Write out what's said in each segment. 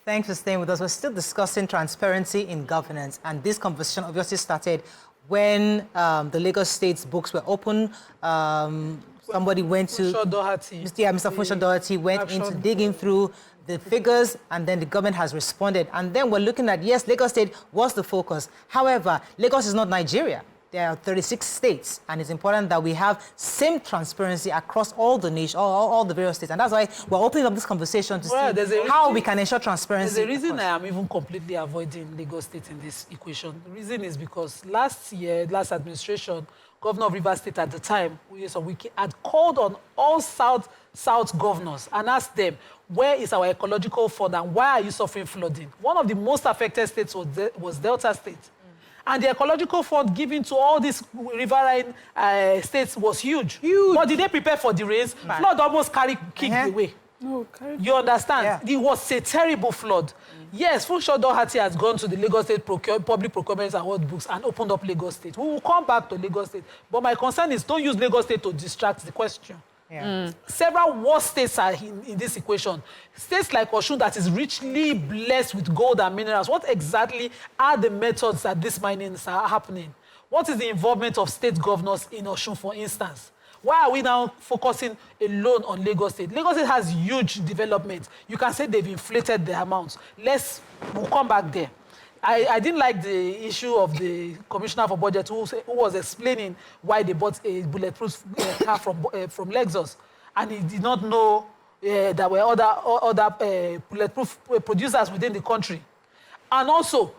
Thanks for staying with us. We're still discussing transparency in governance, and this conversation obviously started when the Lagos State's books were open. Somebody went to... Mr. Funsho Doherty went into digging through the figures, and then the government has responded. And then we're looking at, yes, Lagos State was the focus. However, Lagos is not Nigeria. There are 36 states, and it's important that we have same transparency across all the nation, all the various states. And that's why we're opening up this conversation to see how we can ensure transparency. There's a reason I am even completely avoiding Lagos State in this equation. The reason is because last administration, Governor of Rivers State at the time, Wiki, had called on all South governors and asked them, where is our ecological fund and why are you suffering flooding? One of the most affected states was Delta State. And the ecological fund given to all these riverine states was huge. Huge. But did they prepare for the rains? Flood almost kicked away. No, you understand? Yeah. It was a terrible flood. Yes, Funsho Doherty has gone to the Lagos State Public Procurement Award books and opened up Lagos State. We will come back to Lagos State. But my concern is don't use Lagos State to distract the question. Yeah. Several worse states are in this equation. States like Osun that is richly blessed with gold and minerals. What exactly are the methods that these minings are happening? What is the involvement of state governors in Osun, for instance? Why are we now focusing alone on Lagos State? Lagos State has huge development. You can say they've inflated the amounts. We'll come back there. I didn't like the issue of the Commissioner for Budget who was explaining why they bought a bulletproof car from Lexus. And he did not know there were other bulletproof producers within the country. And also,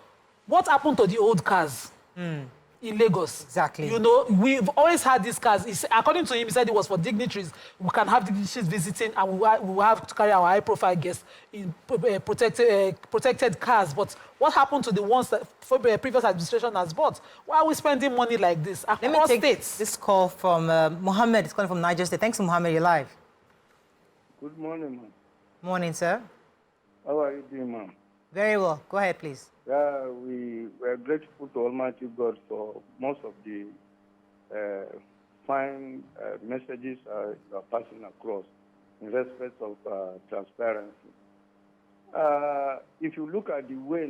what happened to the old cars in Lagos? Exactly. You know, we've always had these cars. According to him, he said it was for dignitaries. We can have dignitaries visiting and we will have to carry our high-profile guests in protected cars. But what happened to the ones that previous administration has bought? Why are we spending money like this across states? Let me take states? this call from Mohammed. It's calling from Niger State. Thanks, Mohammed. You're live. Good morning, ma'am. Morning, sir. How are you doing, ma'am? Very well. Go ahead, please. Yeah, we are grateful to Almighty God for most of the fine messages you are passing across in respect of transparency. If you look at the way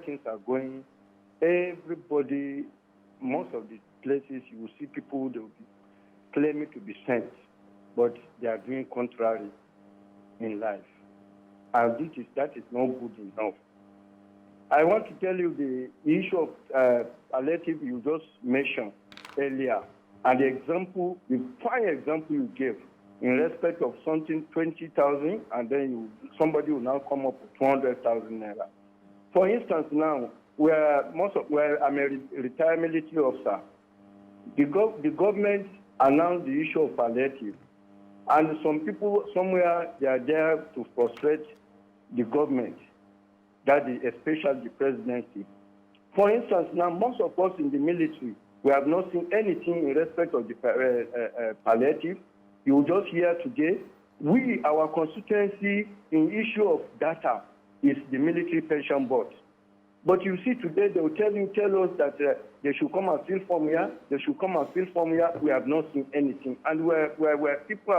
things are going, everybody, most of the places, you will see people, they will be claiming to be saints, but they are doing contrary in life. And that is not good enough. I want to tell you the issue of palliative you just mentioned earlier, and the fine example you gave in respect of something 20,000, and then somebody will now come up with 200,000 naira. For instance, now I'm a retired military officer. The government announced the issue of palliative, and some people somewhere they are there to frustrate the government. That is especially the presidency. For instance, now most of us in the military, we have not seen anything in respect of the palliative. You will just hear today, our constituency in issue of data is the military pension board. But you see today, they will tell us that they should come and fill form here, they should come and fill form here. We have not seen anything. And where people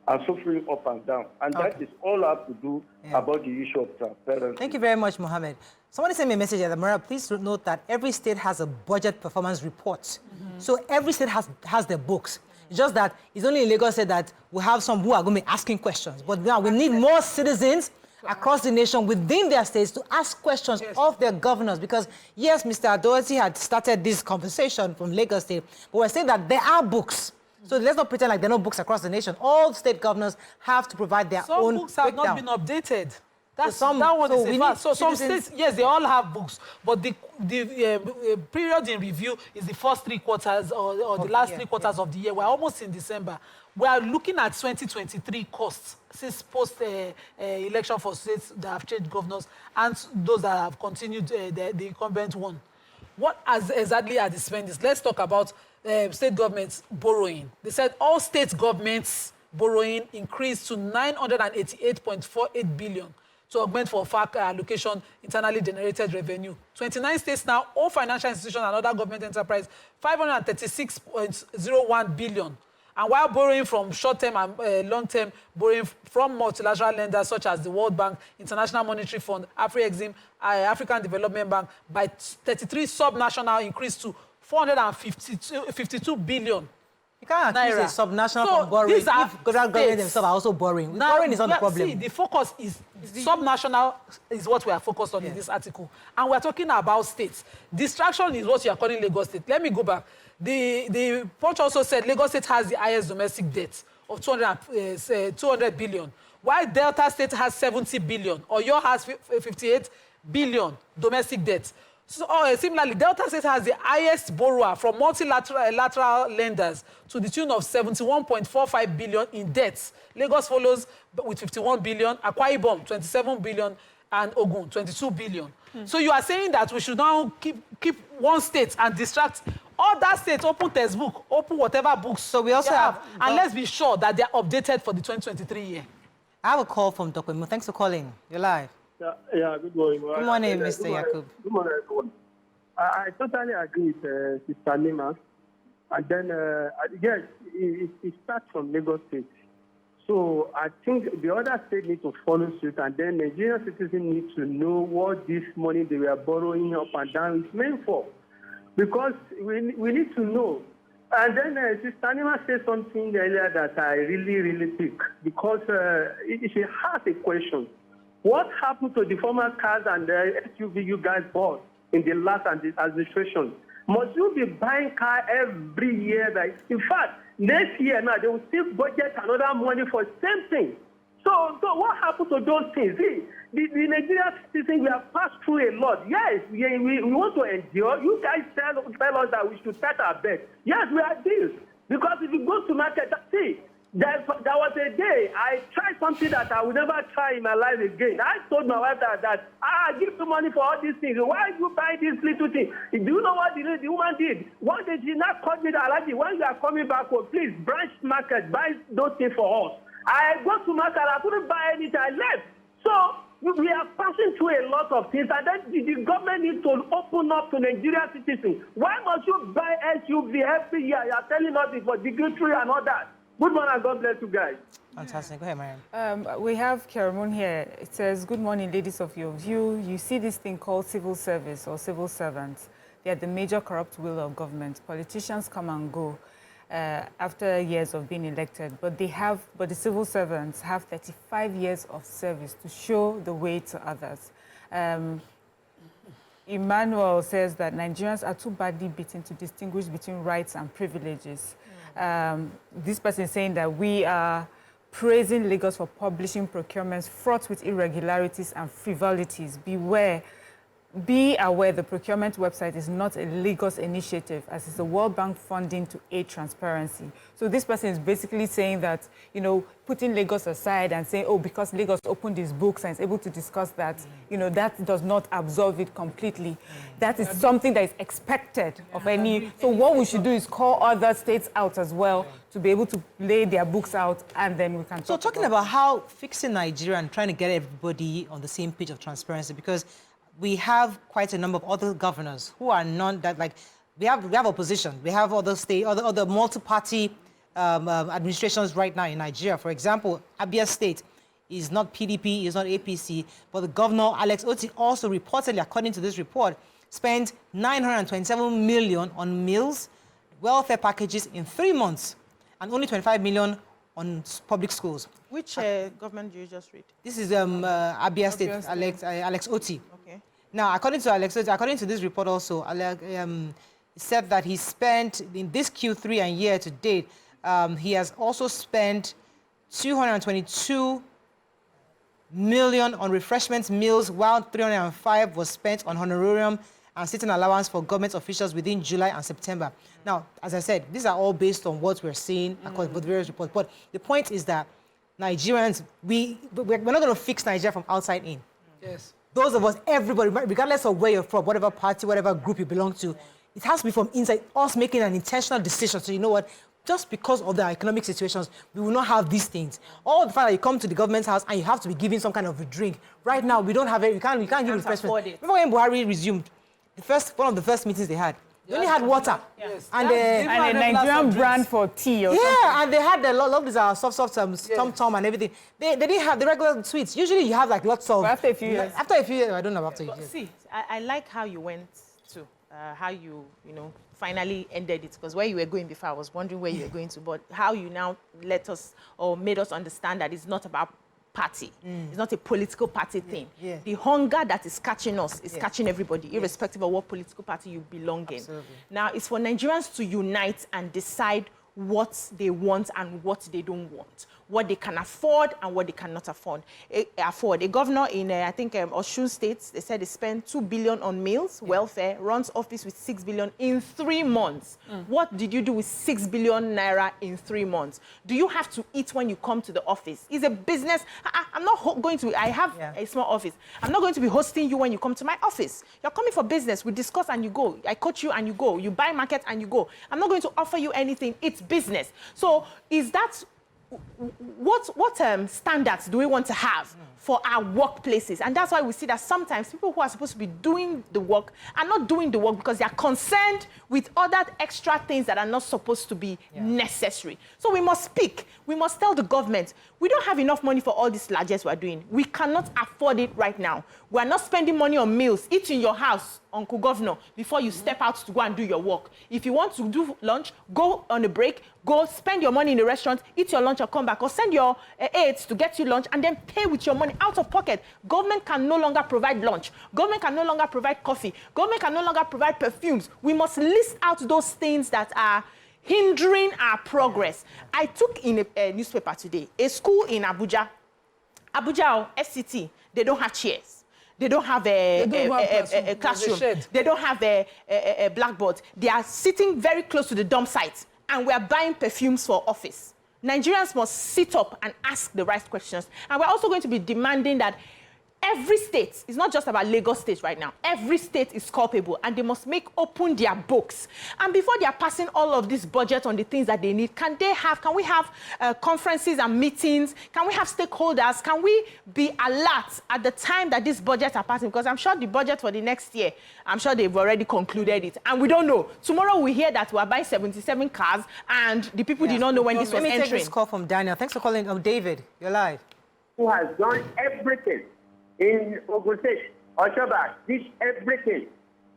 are suffering up and down. And that is all I have to do about the issue of transparency. Thank you very much, Mohammed. Somebody sent me a message at Morayo. Please note that every state has a budget performance report. So every state has their books. It's just that it's only in Lagos State that we have some who are going to be asking questions. But now we need more citizens across the nation within their states to ask questions of their governors. Because, yes, Mr. Doherty had started this conversation from Lagos State, but we're saying that there are books. So let's not pretend like there are no books across the nation. All state governors have to provide their own books have breakdown. not been updated. Some states, yes, they all have books, but the period in review is the first 3 quarters or the last 3 quarters of the year. We're almost in December. We are looking at 2023 costs since post-election for states that have changed governors and those that have continued the incumbent one. What exactly are the spendings? Let's talk about state governments borrowing. They said all state governments borrowing increased to 988.48 billion to augment for FAC allocation internally generated revenue. 29 states now, all financial institutions and other government enterprise, 536.01 billion. And while borrowing from short-term and long-term borrowing from multilateral lenders such as the World Bank, International Monetary Fund, Afrexim, African Development Bank, by 33 subnational increased to 452 billion. You can't accuse a subnational from borrowing if government themselves are also borrowing. Now, borrowing is not the problem. See, the focus is subnational is what we are focused on in this article. And we're talking about states. Distraction is what you are calling Lagos State. Let me go back. The Punch also said Lagos State has the highest domestic debt of 200 billion, while Delta State has 70 billion, Oyo has 58 billion domestic debt. So, similarly, Delta State has the highest borrower from multilateral lenders to the tune of 71.45 billion in debts. Lagos follows with 51 billion, Akwa Ibom 27 billion, and Ogun 22 billion. So you are saying that we should now keep one state and distract other states, open textbook, open whatever books. So we also have... And let's be sure that they are updated for the 2023 year. I have a call from Dr. Mo. Thanks for calling. You're live. Yeah, good morning. Good morning, Mr. Yakub. Good morning, everyone. I totally agree with Sister Nima. And then, yes, it starts from Lagos State. So I think the other state need to follow suit, and then Nigerian citizens need to know what this money they were borrowing up and down is meant for. Because we need to know. And then Sister Nima said something earlier that I really pick, because she has a question. What happened to the former cars and the SUV you guys bought in the last administration? Must you be buying car every year? In fact, next year now, they will still budget another money for the same thing. So what happened to those things? See, the Nigerian citizens, we have passed through a lot. Yes, we want to endure. You guys tell us that we should set our bet. Yes, we are this. Because if you go to market, see, there was a day I tried something that I would never try in my life again. I told my wife that give me money for all these things. Why you buy this little thing? Do you know what the woman did? One day she not called me that, when you are coming back home, please, branch market, buy those things for us. I go to market, I couldn't buy anything, I left. So we are passing through a lot of things, and then the government needs to open up to Nigerian citizens. Why must you buy SUV every year? You are telling us it's for dignitary and all that. Good morning, and God bless you guys. Fantastic. Go ahead, Mariam. We have Keramun here. It says, good morning, ladies of your view. You see this thing called civil service or civil servants. They are the major corrupt will of government. Politicians come and go after years of being elected, but the civil servants have 35 years of service to show the way to others. Emmanuel says that Nigerians are too badly beaten to distinguish between rights and privileges. This person is saying that we are praising Lagos for publishing procurements fraught with irregularities and frivolities. Be aware the procurement website is not a Lagos initiative, as it's a World Bank funding to aid transparency. So this person is basically saying that, putting Lagos aside and saying, because Lagos opened these books and is able to discuss that, that does not absolve it completely. That is something that is expected of any. So what we should do is call other states out as well to be able to lay their books out, and then we can talk. So talking about how fixing Nigeria and trying to get everybody on the same page of transparency, because we have quite a number of other governors who are we have opposition. We have other multi-party administrations right now in Nigeria. For example, Abia State is not PDP, is not APC, but the governor, Alex Oti, also reportedly, according to this report, spent 927 million on meals, welfare packages in 3 months, and only 25 million on public schools. Which government do you just read? This is Abia State, Alex Oti. Okay. Now, according to this report also, it said that he spent, in this Q3 and year to date, he has also spent 222 million on refreshments, meals, while 305 was spent on honorarium and sitting allowance for government officials within July and September. Now, as I said, these are all based on what we're seeing according to various reports. But the point is that Nigerians, we're not going to fix Nigeria from outside in. Yes. Those of us, everybody, regardless of where you're from, whatever party, whatever group you belong to, it has to be from inside, us making an intentional decision. So you know what? Just because of the economic situations, we will not have these things. All the fact that you come to the government's house and you have to be given some kind of a drink. Right now, we don't have it. We can't give refreshment. Remember when Buhari resumed, one of the first meetings they had, They only had water. Yes. And a Nigerian brand for tea or something. Yeah, and they had a lot of these soft tom and everything. They didn't have the regular sweets. Usually you have like lots of... But after a few years. After a few years, I don't know after a few years. See, I like how you went to, how you finally ended it, because where you were going before, I was wondering where you were going to, but how you now let us, or made us understand that it's not about party. It's not a political party thing. Yeah. The hunger that is catching us is catching everybody, irrespective of what political party you belong in. Absolutely. Now, it's for Nigerians to unite and decide what they want and what they don't want, what they can afford and what they cannot afford. A governor in, I think, Osun State, they said they spent 2 billion on meals, welfare, runs office with 6 billion in 3 months. What did you do with 6 billion naira in 3 months? Do you have to eat when you come to the office? It's a business. I'm not going to, I have a small office. I'm not going to be hosting you when you come to my office. You're coming for business. We discuss and you go. I coach you and you go. You buy market and you go. I'm not going to offer you anything. It's business. So is that... What standards do we want to have for our workplaces? And that's why we see that sometimes people who are supposed to be doing the work are not doing the work because they are concerned with other extra things that are not supposed to be necessary. So we must speak. We must tell the government, we don't have enough money for all these largesse we're doing. We cannot afford it right now. We're not spending money on meals. Eat in your house, Uncle Governor, before you step out to go and do your work. If you want to do lunch, go on a break, go spend your money in the restaurant, eat your lunch or come back, or send your aides to get you lunch and then pay with your money out of pocket. Government can no longer provide lunch. Government can no longer provide coffee. Government can no longer provide perfumes. We must list out those things that are hindering our progress. I took in a newspaper today, a school in Abuja, FCT, they don't have chairs. They don't have a classroom. They don't have a blackboard. They are sitting very close to the dump site, and we are buying perfumes for office. Nigerians must sit up and ask the right questions. And we're also going to be demanding that every state, it's not just about Lagos State right now, every state is culpable and they must open their books. And before they are passing all of this budget on the things that they need, can we have conferences and meetings? Can we have stakeholders? Can we be alert at the time that these budgets are passing? Because I'm sure the budget for the next year, I'm sure they've already concluded it. And we don't know. Tomorrow we hear that we're buying 77 cars and the people did not know when this was entering. Let me take this call from Daniel. Thanks for calling. David, you're live. Who has done everything in Ogun State, Oshoba, did everything.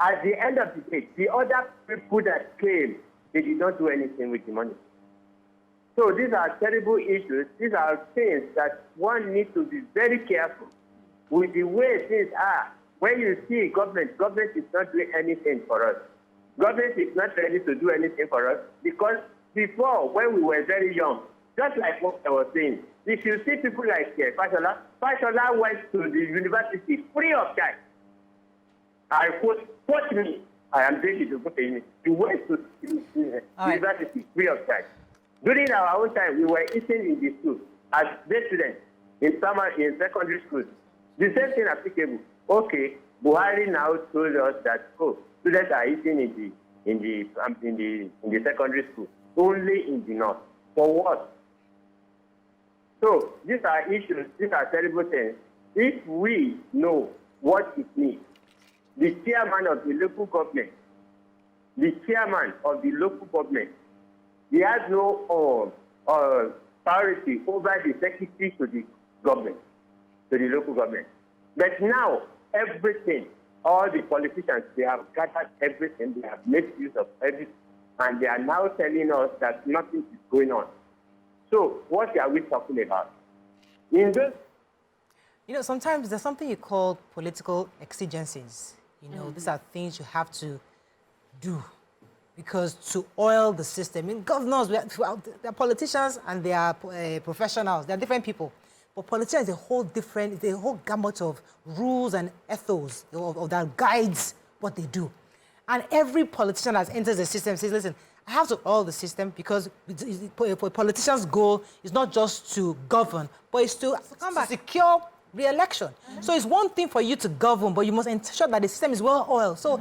At the end of the day, the other people that came, they did not do anything with the money. So these are terrible issues. These are things that one needs to be very careful with the way things are. When you see government is not doing anything for us. Government is not ready to do anything for us because before, when we were very young, just like what I was saying, if you see people like Fashola went to the university free of charge. I quote me, I am ready to put in it. He went to the university free of charge. During our own time, we were eating in the school as day students in secondary schools. The same thing applicable. Okay, Buhari now told us that students are eating in the secondary school, only in the north. For what? So these are issues, these are terrible things. If we know what it means, the chairman of the local government, he has no priority over the secretary to the government, to the local government. But now, everything, all the politicians, they have gathered everything, they have made use of everything, and they are now telling us that nothing is going on. So, what are we talking about? Sometimes there's something you call political exigencies. These are things you have to do because to oil the system. Governors, they're politicians and they are professionals. They're different people. But politicians is a whole gamut of rules and ethos that guides what they do. And every politician that enters the system says, listen, I have to oil the system because a politician's goal is not just to govern, but it's to secure re-election. So it's one thing for you to govern, but you must ensure that the system is well oiled. So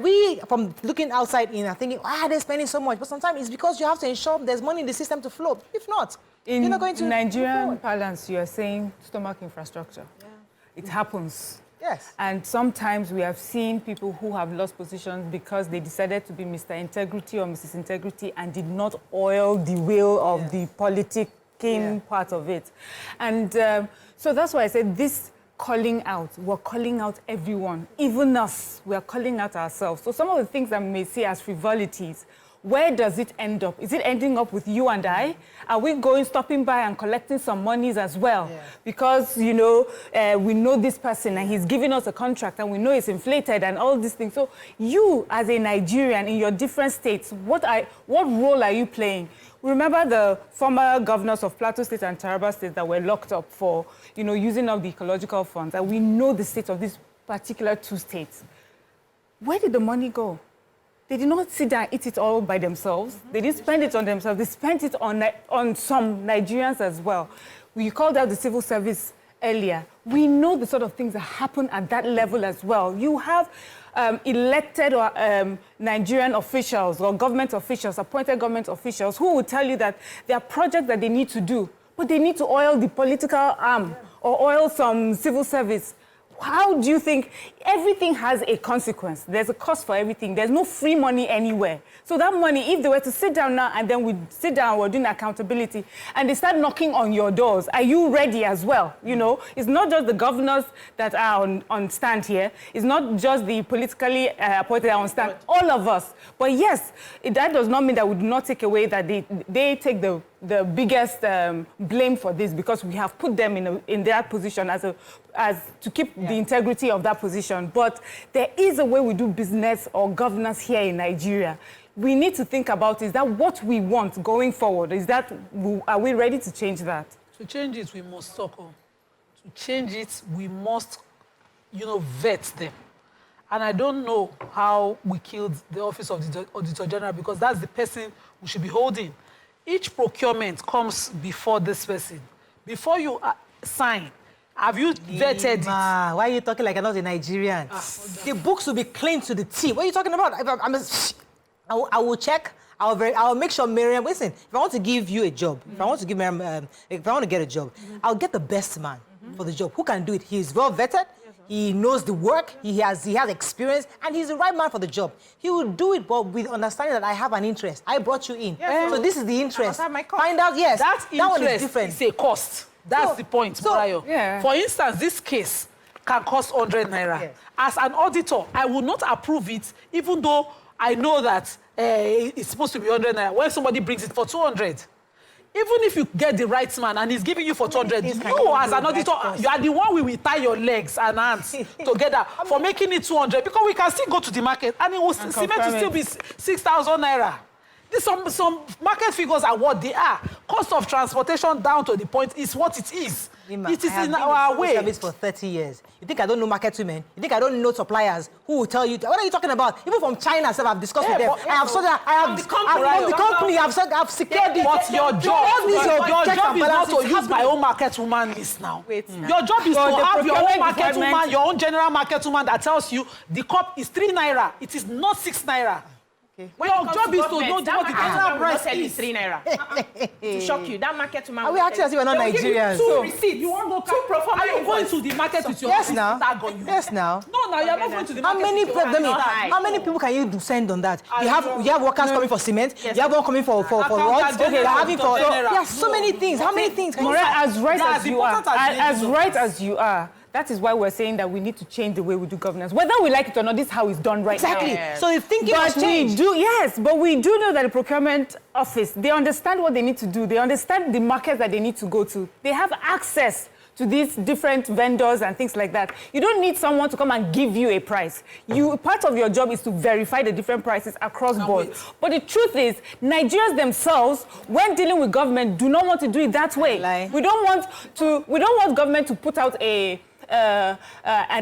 we, from looking outside in, are thinking, why are they spending so much? But sometimes it's because you have to ensure there's money in the system to flow. If not, you're not going to... In Nigerian parlance, you are saying stomach infrastructure. Yeah. It happens. Yes. And sometimes we have seen people who have lost positions because they decided to be Mr. Integrity or Mrs. Integrity and did not oil the wheel of the politicking part of it. And so that's why I said this calling out, we're calling out everyone, even us, we're calling out ourselves. So some of the things that we may see as frivolities, where does it end up? Is it ending up with you and I? Are we stopping by and collecting some monies as well? Yeah. Because, you know, we know this person and he's giving us a contract and we know it's inflated and all these things. So you, as a Nigerian in your different states, what role are you playing? Remember the former governors of Plateau State and Taraba State that were locked up for, you know, using up the ecological funds, and we know the state of these particular two states. Where did the money go? They did not sit down and eat it all by themselves. They didn't spend it on themselves. They spent it on some Nigerians as well. We called out the civil service earlier. We know the sort of things that happen at that level as well. You have elected Nigerian officials or government officials, appointed government officials, who will tell you that there are projects that they need to do, but they need to oil the political arm or oil some civil service. How do you think everything has a consequence? There's a cost for everything. There's no free money anywhere. So that money, if they were to sit down now and then we sit down, we're doing accountability, and they start knocking on your doors, are you ready as well? You know, it's not just the governors that are on stand here. It's not just the politically appointed on stand. All of us. But yes, that does not mean that we do not take away that they take the biggest blame for this, because we have put them in that position as to keep the integrity of that position. But there is a way we do business or governance here in Nigeria. We need to think about, is that what we want going forward? Are we ready to change that? To change it, we must talk. To change it, we must, you know, vet them. And I don't know how we killed the office of the Auditor General, because that's the person we should be holding. Each procurement comes before this person. Before you sign, have you vetted it? Why are you talking like I'm not a Nigerian? The books will be clean to the T. What are you talking about? I will check. I'll make sure Miriam, listen, if I want to give you a job, if I want to give Miriam, if I want to get a job, I'll get the best man for the job. Who can do it? He's well vetted. He knows the work, he has experience, and he's the right man for the job. He will do it, but with understanding that I have an interest. I brought you in. Yes, so this is the interest. Find out, yes. That one is different. It's a cost. That's the point, Morayo. Yeah. For instance, this case can cost 100 naira. Yes. As an auditor, I will not approve it, even though I know that it's supposed to be 100 naira. When somebody brings it for 200, even if you get the right man and he's giving you for 200, you as an auditor, you are the one who will tie your legs and hands together for making it 200, because we can still go to the market and it will cement to still be 6,000 naira. Some market figures are what they are. Cost of transportation down to the point is what it is. Lima, it is in our way. I've been in service for 30 years. You think I don't know market women? You think I don't know suppliers who will tell you? What are you talking about? Even from China, I've discussed with them. I have the company. I've secured it. But your job is not to use my own market woman list now. Wait. Your job is to have your own market woman, your own general market woman that tells you the cup is 3 naira. It is not 6 naira. Okay. When your job is to know what the general price is 3 naira. To shock you, that market woman. Are we actually as if we're not Nigerians? Two receipts. You want to go are you going to the market with your yes now? Yes now. No, now you're not going to the market. How many people can you send on that? You have workers coming for cement. Yes. You have one coming for rods. Okay, they're having for so many things. How many things? As right as you are. That is why we're saying that we need to change the way we do governance. Whether we like it or not, this is how it's done right now. Exactly. So the thinking has changed. But we do know that the procurement office, they understand what they need to do. They understand the markets that they need to go to. They have access to these different vendors and things like that. You don't need someone to come and give you a price. Part of your job is to verify the different prices across board. But the truth is, Nigerians themselves, when dealing with government, do not want to do it that way. We don't want government to put out an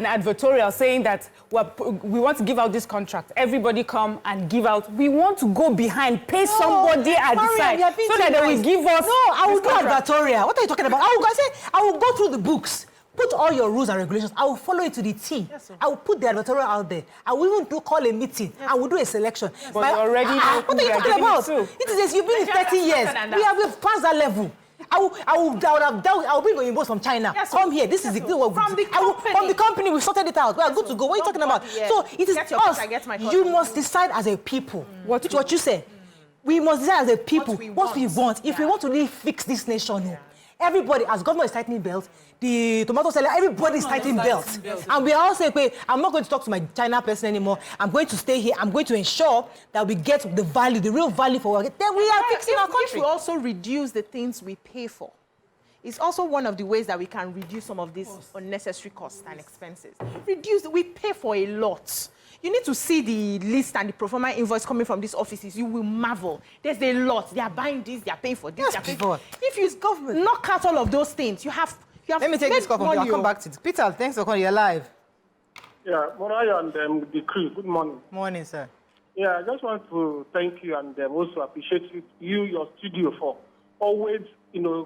advertorial saying that we want to give out this contract. Everybody come and give out. We want to go behind, pay somebody at the side so that they will give us. No, I will do advertorial. What are you talking about? I will go through the books. Put all your rules and regulations. I will follow it to the T. Yes, I will put the advertorial out there. I will even call a meeting. Yes. I will do a selection. Yes. But you already know what are you talking about? It is you've been in 30 years. We have passed that level. I will bring Oyinbos from China. Yes, Come here. This is the from the company. We sorted it out. We are good to go. What are you talking about? Yeah. So it is us. You must decide as a people. What you say. We must decide as a people what we want. If we want to really fix this nation, everybody, as government is tightening belts, the tomato seller, everybody is tightening belts. And we are all saying, okay, I'm not going to talk to my China person anymore. I'm going to stay here. I'm going to ensure that we get the value, the real value for what. Then we are fixing our country. If we also reduce the things we pay for, it's also one of the ways that we can reduce some of these unnecessary costs and expenses. We pay for a lot. You need to see the list and the pro forma invoice coming from these offices. You will marvel. There's a lot. They are buying this, they are paying for this, they are paying for. If you government knock out all of those things, you have Let me take this call from you. I'll come back to it. Peter, thanks for calling. You're live. Yeah, Morayo and the crew, good morning. Morning, sir. Yeah, I just want to thank you and also appreciate your studio for always,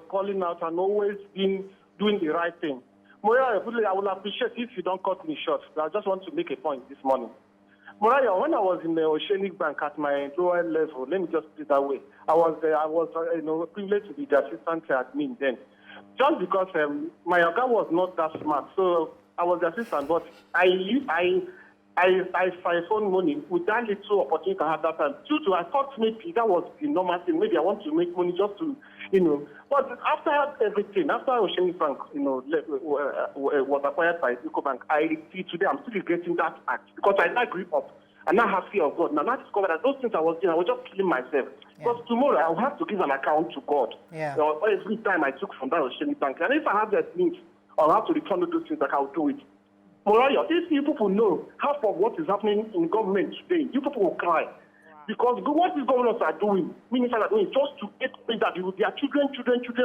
calling out and always doing the right thing. Morayo, I will appreciate if you don't cut me short. I just want to make a point this morning. Morayo, when I was in the Oceanic Bank at my lower level, let me just put it that way, I was privileged to be the assistant admin then. Just because my account was not that smart, so I was the assistant, but I found money with that little opportunity I had that time. I thought maybe that was the normal thing. Maybe I want to make money just to, But after everything, after Oceanic Bank, was acquired by EcoBank, today I'm still regretting that act because I now grew up and now have fear of God. Now I discovered that those things I was doing, I was just killing myself. Because tomorrow I'll have to give an account to God. Every time I took from that Oceanic Bank. And if I have that means, I'll have to return those things like I'll do it. Morayo, if you people know half of what is happening in government today, you people will cry. Because what these governors are doing, ministers are doing, just to get things that their children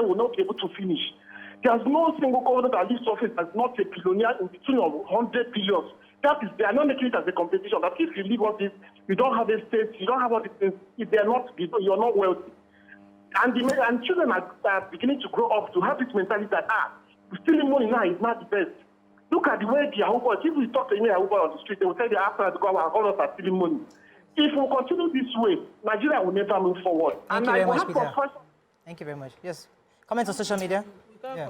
will not be able to finish. There's no single governor that leaves office that's not a billionaire in between of 100 billions. That is, they are not making it as a competition. That if you leave all this, you don't have a state, you don't have all these things. If they are not, you're not wealthy. And children are beginning to grow up to have this mentality that stealing money now is not the best. Look at the way the Yahoo boys, if we talk to any Yahoo boy on the street, they will tell you after the government, all of us are stealing money. If we continue this way, Nigeria will never move forward. Thank you very much, Peter. Thank you very much. Yes. Comments on social media? Yeah.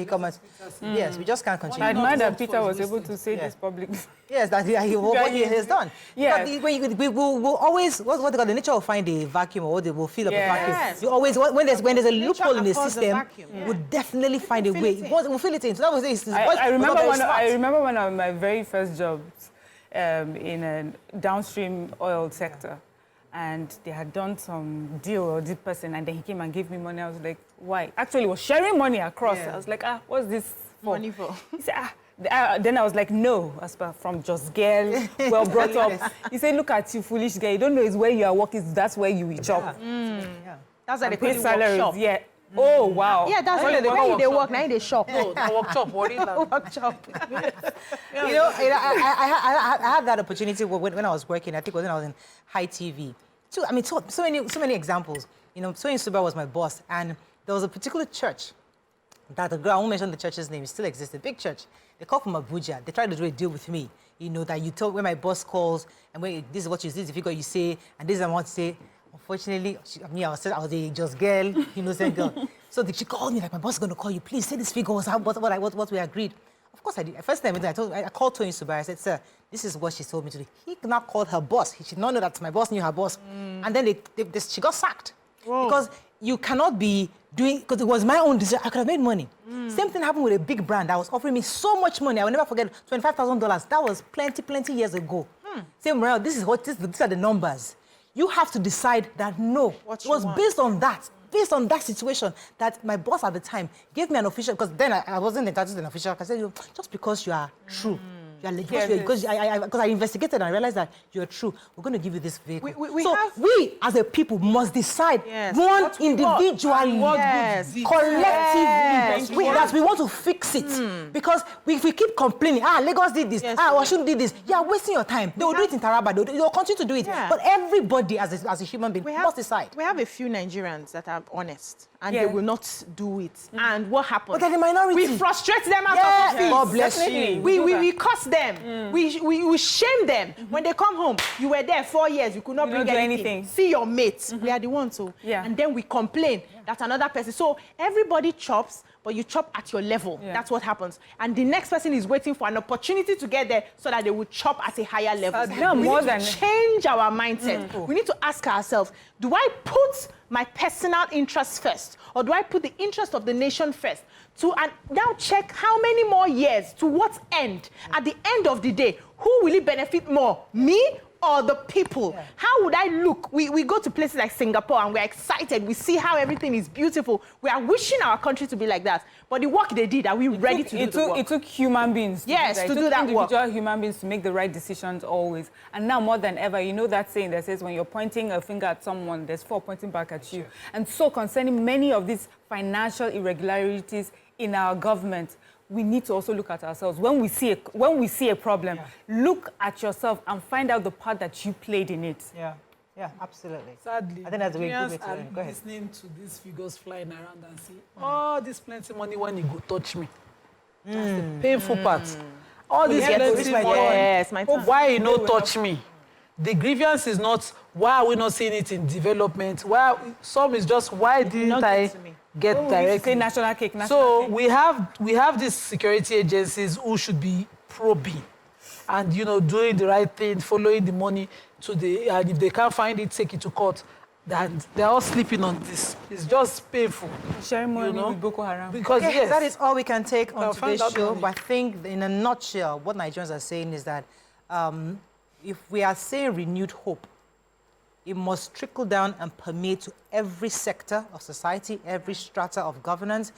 Comments. Yes, we just can't continue. I admire that Peter was able to say this publicly. Yes, that's what he has done. Yeah. We will always, the nature will find a vacuum or they will fill up a vacuum. You always, when there's a loophole in the system, we'll definitely find a way. We'll fill it in. So that was it. I remember one of my very first jobs in a downstream oil sector. And they had done some deal with this person, and then he came and gave me money. I was like, why? Actually, he was sharing money across. I was like, what's this for? Money for? He said, then I was like, no, as per from just girl, well brought up. He said, look at you, foolish girl. You don't know it's where you are working, that's where you will chop. That's why they pay salaries. Yeah. Oh, wow. Yeah, that's why they work. Now they shop. No, they work shop. Work shop. I had that opportunity when I was working. I think when I was in High TV. So many examples. Soyin Suba was my boss, and there was a particular church that the girl, I won't mention the church's name, it still existed, big church. They called from Abuja. They tried to do a deal with me. That you tell when my boss calls, and when this is what you see, this is the figure you say, and this is what I want to say. Unfortunately, I was a just girl, innocent girl. So she called me like, my boss is going to call you. Please say this figure was what we agreed. Of course I did. First time I called Tony Subai. I said, sir, this is what she told me to do. He now called her boss. He should not know that my boss knew her boss. And then she got sacked. Whoa. Because you cannot be doing, because it was my own decision. I could have made money. Same thing happened with a big brand that was offering me so much money. I will never forget, $25,000. That was plenty years ago. Say, Morayo, these are the numbers. You have to decide that no, it was based on that situation, that my boss at the time gave me an official, because then I wasn't entitled to an official. I said, just because you are true, you are legit, because I investigated and I realized that you're true, we're going to give you this vehicle. We as a people must decide, one individually, collectively, that we want to fix it. Because if we keep complaining, Lagos did this, Osun did this, you are wasting your time. They will do it in Taraba, they will continue to do it. But everybody as a human being must decide. We have a few Nigerians that are honest, and they will not do it. And what happens? But they're the minority. We frustrate them out of office. God bless you. We curse them. We shame them. When they come home, you were there 4 years, you could not bring anything. See your mates. We are the ones who. Yeah. And then we complain that another person. So everybody chops, but you chop at your level. Yeah. That's what happens. And the next person is waiting for an opportunity to get there so that they will chop at a higher level. We need to change our mindset. We need to ask ourselves, do I put my personal interest first, or do I put the interest of the nation first? And now check how many more years, to what end? At the end of the day, who will it benefit more, me or the people? Yeah. How would I look? We go to places like Singapore and we're excited. We see how everything is beautiful. We are wishing our country to be like that. But the work they did, are we ready to do the work? It took human beings to do that work. Individual human beings to make the right decisions always. And now more than ever, you know that saying that says when you're pointing a finger at someone, there's 4 pointing back at you. And so concerning many of these financial irregularities in our government, we need to also look at ourselves. When we see a problem, look at yourself and find out the part that you played in it. Yeah, absolutely. Sadly, I think that's a good way to are listening to these figures flying around and see, oh, this plenty money when you go touch me. That's the painful part. All this plenty money, why you no touch me? The grievance is not, why are we not seeing it in development? Why, some is just, why didn't I get directly? National cake, so we have these security agencies who should be probing and, you know, doing the right thing, following the money to the, and if they can't find it, take it to court. And they're all sleeping on this. It's just painful. Sharing money with Boko Haram. Because yes, that is all we can take on today's show. But I think, in a nutshell, what Nigerians are saying is that if we are saying renewed hope, it must trickle down and permeate to every sector of society, every strata of governance,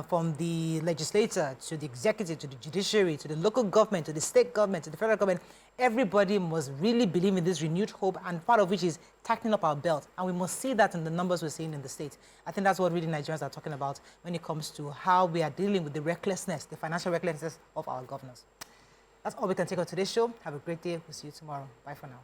from the legislature to the executive, to the judiciary, to the local government, to the state government, to the federal government. Everybody must really believe in this renewed hope, and part of which is tightening up our belt. And we must see that in the numbers we're seeing in the state. I think that's what really Nigerians are talking about when it comes to how we are dealing with the recklessness, the financial recklessness of our governors. That's all we can take on today's show. Have a great day. We'll see you tomorrow. Bye for now.